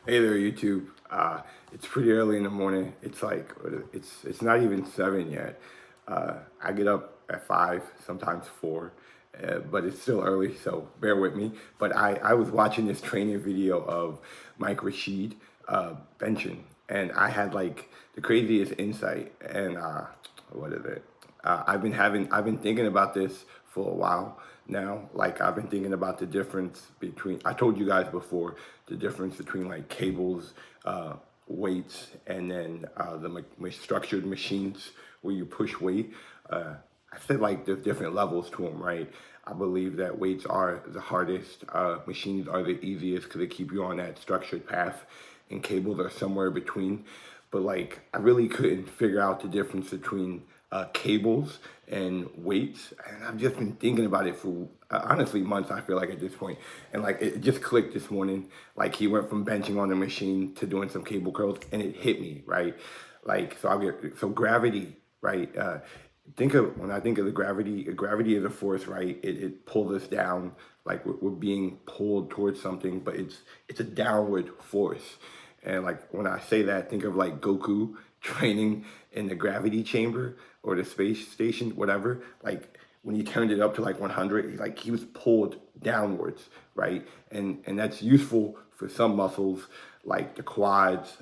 Hey there, YouTube. It's pretty early in the morning. It's like it's not even 7 yet. I get up at 5, sometimes 4, but it's still early, so bear with me. But I was watching this training video of Mike Rashid benching, and I had like the craziest insight. And what is it? I've been thinking about this for a while now. Like I've been thinking about the difference between, I told you guys before, the difference between like cables, weights, and then the structured machines where you push weight. I feel like there's different levels to them, right? I believe that weights are the hardest, machines are the easiest because they keep you on that structured path, and cables are somewhere between. But like, I really couldn't figure out the difference between cables and weights, and I've just been thinking about it for honestly months. I feel like at this point, and like it just clicked this morning. Like he went from benching on the machine to doing some cable curls, and it hit me right. Like so gravity, right? Think of when I think of the gravity is a force, right? It pulls us down, like we're being pulled towards something, but it's a downward force. And like when I say that, think of like Goku training in the gravity chamber or the space station, whatever. Like when he turned it up to like 100, like he was pulled downwards, right? And that's useful for some muscles like the quads,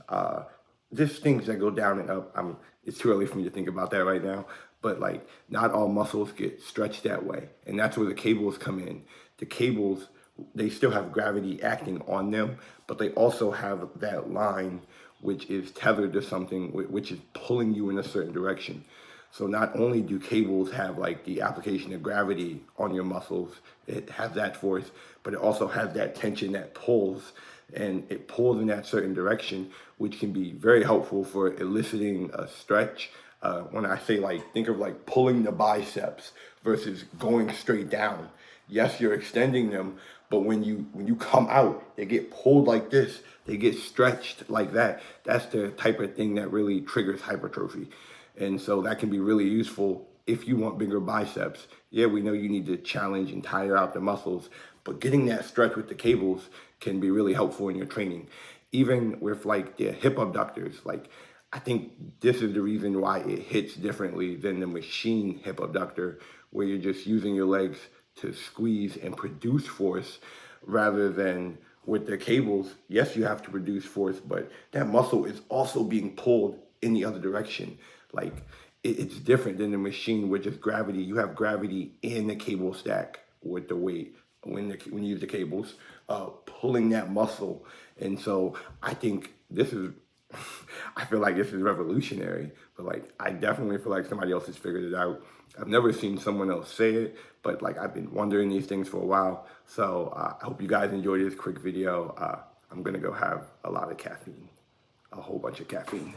just things that go down and up. It's too early for me to think about that right now, but like not all muscles get stretched that way, and that's where the cables come in. The cables, they still have gravity acting on them, but they also have that line which is tethered to something which is pulling you in a certain direction. So not only do cables have like the application of gravity on your muscles, it has that force, but it also has that tension that pulls, and it pulls in that certain direction, which can be very helpful for eliciting a stretch. When I say like, think of like pulling the biceps versus going straight down. Yes, you're extending them, but when you come out, they get pulled like this. They get stretched like that. That's the type of thing that really triggers hypertrophy. And so that can be really useful if you want bigger biceps. Yeah, we know you need to challenge and tire out the muscles, but getting that stretch with the cables can be really helpful in your training. Even with like the hip abductors, like I think this is the reason why it hits differently than the machine hip abductor, where you're just using your legs to squeeze and produce force rather than with the cables. Yes, you have to produce force, but that muscle is also being pulled in the other direction. Like it's different than the machine with just gravity. You have gravity in the cable stack with the weight when you use the cables, pulling that muscle. And so I think this is, I feel like this is revolutionary, but like I definitely feel like somebody else has figured it out. I've never seen someone else say it, but like I've been wondering these things for a while. So I hope you guys enjoyed this quick video. I'm gonna go have a lot of caffeine, a whole bunch of caffeine.